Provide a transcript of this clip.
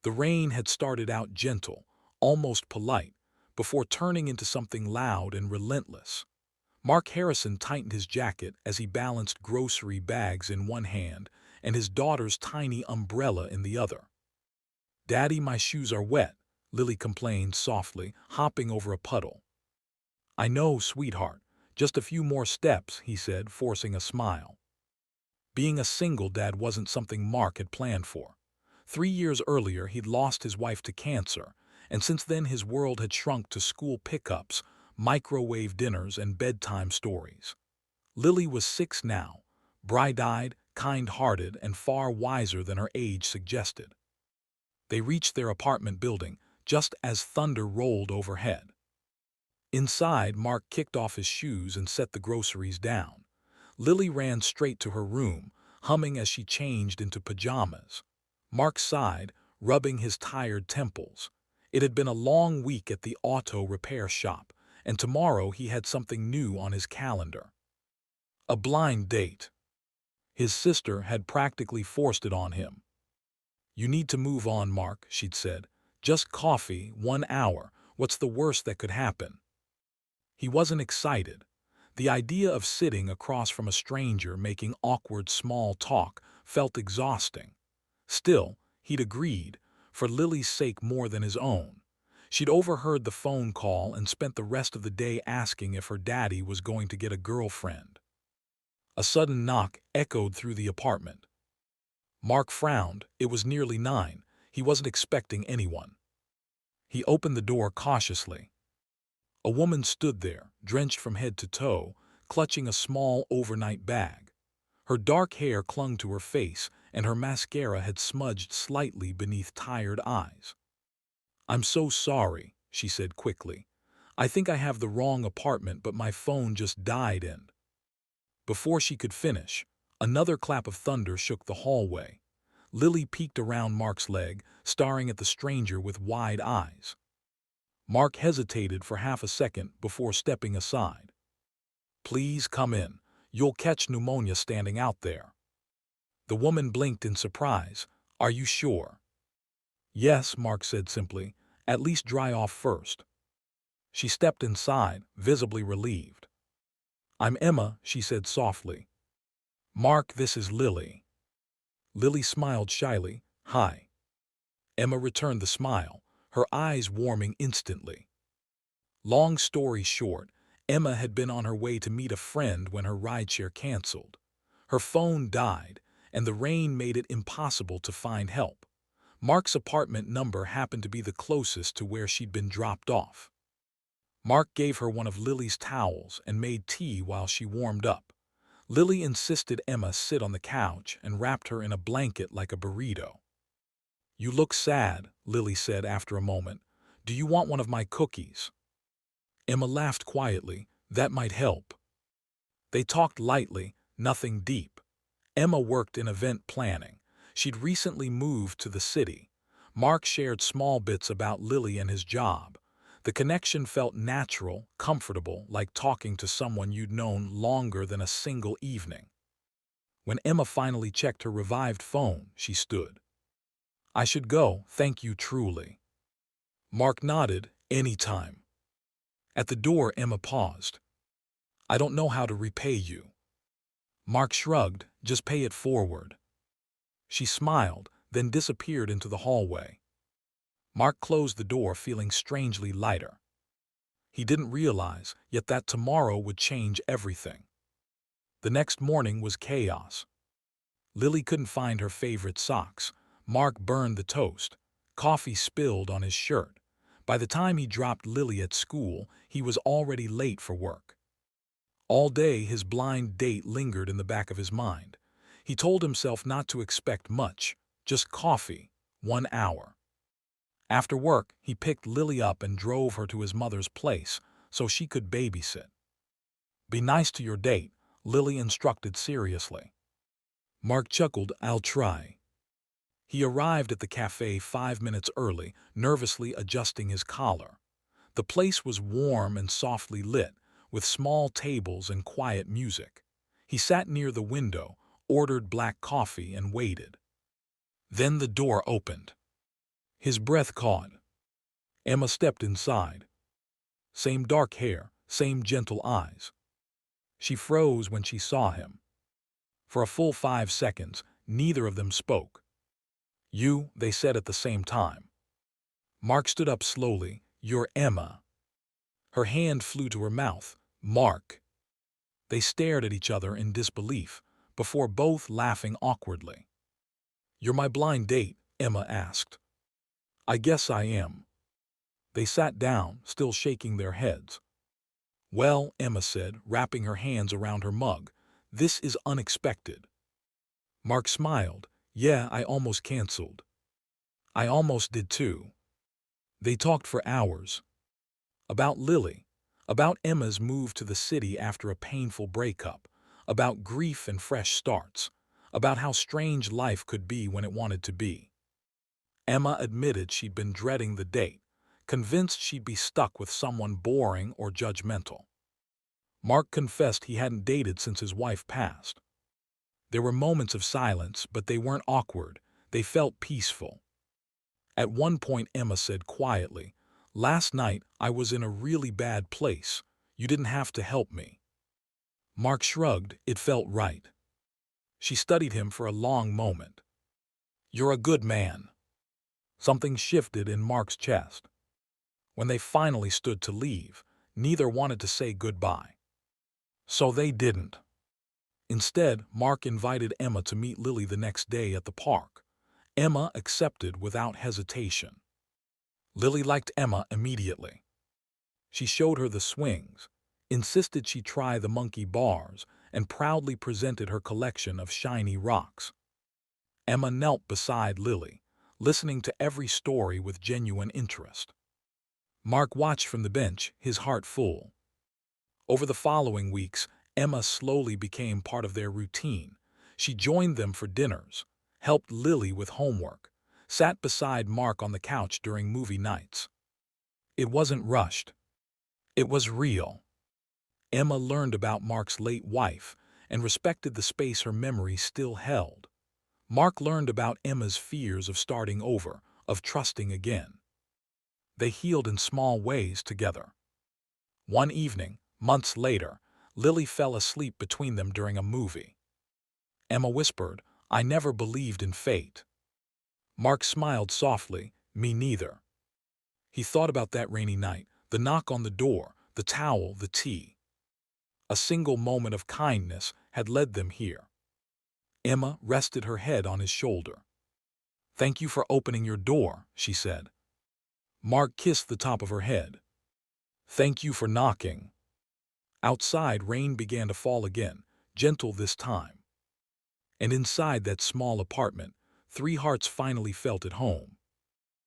The rain had started out gentle, almost polite, before turning into something loud and relentless. Mark Harrison tightened his jacket as he balanced grocery bags in one hand and his daughter's tiny umbrella in the other. "Daddy, my shoes are wet," Lily complained softly, hopping over a puddle. "I know, sweetheart. Just a few more steps," he said, forcing a smile. Being a single dad wasn't something Mark had planned for. 3 years earlier, he'd lost his wife to cancer, and since then his world had shrunk to school pickups, microwave dinners, and bedtime stories. Lily was 6 now, bright-eyed, kind-hearted, and far wiser than her age suggested. They reached their apartment building just as thunder rolled overhead. Inside, Mark kicked off his shoes and set the groceries down. Lily ran straight to her room, humming as she changed into pajamas. Mark sighed, rubbing his tired temples. It had been a long week at the auto repair shop, and tomorrow he had something new on his calendar. A blind date. His sister had practically forced it on him. "You need to move on, Mark," she'd said. "Just coffee, 1 hour. What's the worst that could happen?" He wasn't excited. The idea of sitting across from a stranger making awkward small talk felt exhausting. Still, he'd agreed, for Lily's sake more than his own. She'd overheard the phone call and spent the rest of the day asking if her daddy was going to get a girlfriend. A sudden knock echoed through the apartment. Mark frowned. It was nearly 9. He wasn't expecting anyone. He opened the door cautiously. A woman stood there, drenched from head to toe, clutching a small overnight bag. Her dark hair clung to her face, and her mascara had smudged slightly beneath tired eyes. "I'm so sorry," she said quickly. "I think I have the wrong apartment, but my phone just died and—" Before she could finish, another clap of thunder shook the hallway. Lily peeked around Mark's leg, staring at the stranger with wide eyes. Mark hesitated for half a second before stepping aside. "Please come in. You'll catch pneumonia standing out there." The woman blinked in surprise. "Are you sure?" "Yes," Mark said simply. "At least dry off first." She stepped inside, visibly relieved. "I'm Emma," she said softly. "Mark, this is Lily." Lily smiled shyly. "Hi." Emma returned the smile, her eyes warming instantly. Long story short, Emma had been on her way to meet a friend when her rideshare canceled. Her phone died, and the rain made it impossible to find help. Mark's apartment number happened to be the closest to where she'd been dropped off. Mark gave her one of Lily's towels and made tea while she warmed up. Lily insisted Emma sit on the couch and wrapped her in a blanket like a burrito. "You look sad," Lily said after a moment. "Do you want one of my cookies?" Emma laughed quietly. "That might help." They talked lightly, nothing deep. Emma worked in event planning. She'd recently moved to the city. Mark shared small bits about Lily and his job. The connection felt natural, comfortable, like talking to someone you'd known longer than a single evening. When Emma finally checked her revived phone, she stood. "I should go, thank you truly." Mark nodded. "Anytime." At the door, Emma paused. "I don't know how to repay you." Mark shrugged. "Just pay it forward." She smiled, then disappeared into the hallway. Mark closed the door, feeling strangely lighter. He didn't realize yet that tomorrow would change everything. The next morning was chaos. Lily couldn't find her favorite socks. Mark burned the toast. Coffee spilled on his shirt. By the time he dropped Lily at school, he was already late for work. All day, his blind date lingered in the back of his mind. He told himself not to expect much, just coffee, 1 hour. After work, he picked Lily up and drove her to his mother's place so she could babysit. "Be nice to your date," Lily instructed seriously. Mark chuckled. "I'll try." He arrived at the cafe 5 minutes early, nervously adjusting his collar. The place was warm and softly lit, with small tables and quiet music. He sat near the window, ordered black coffee, and waited. Then the door opened. His breath caught. Emma stepped inside. Same dark hair, same gentle eyes. She froze when she saw him. For a full 5 seconds, neither of them spoke. "You," they said at the same time. Mark stood up slowly. "You're Emma." Her hand flew to her mouth. "Mark." They stared at each other in disbelief, before both laughing awkwardly. "You're my blind date?" Emma asked. "I guess I am." They sat down, still shaking their heads. "Well," Emma said, wrapping her hands around her mug, "this is unexpected." Mark smiled. "Yeah, I almost canceled." "I almost did too." They talked for hours. About Lily, about Emma's move to the city after a painful breakup, about grief and fresh starts, about how strange life could be when it wanted to be. Emma admitted she'd been dreading the date, convinced she'd be stuck with someone boring or judgmental. Mark confessed he hadn't dated since his wife passed. There were moments of silence, but they weren't awkward. They felt peaceful. At one point, Emma said quietly, "Last night I was in a really bad place. You didn't have to help me." Mark shrugged. It felt right. She studied him for a long moment. "You're a good man." Something shifted in Mark's chest. When they finally stood to leave, neither wanted to say goodbye. So they didn't. Instead, Mark invited Emma to meet Lily the next day at the park. Emma accepted without hesitation. Lily liked Emma immediately. She showed her the swings, insisted she try the monkey bars, and proudly presented her collection of shiny rocks. Emma knelt beside Lily, listening to every story with genuine interest. Mark watched from the bench, his heart full. Over the following weeks, Emma slowly became part of their routine. She joined them for dinners, helped Lily with homework, sat beside Mark on the couch during movie nights. It wasn't rushed. It was real. Emma learned about Mark's late wife and respected the space her memory still held. Mark learned about Emma's fears of starting over, of trusting again. They healed in small ways together. One evening, months later, Lily fell asleep between them during a movie. Emma whispered, "I never believed in fate." Mark smiled softly, "Me neither." He thought about that rainy night, the knock on the door, the towel, the tea. A single moment of kindness had led them here. Emma rested her head on his shoulder. "Thank you for opening your door," she said. Mark kissed the top of her head. "Thank you for knocking." Outside, rain began to fall again, gentle this time. And inside that small apartment, three hearts finally felt at home.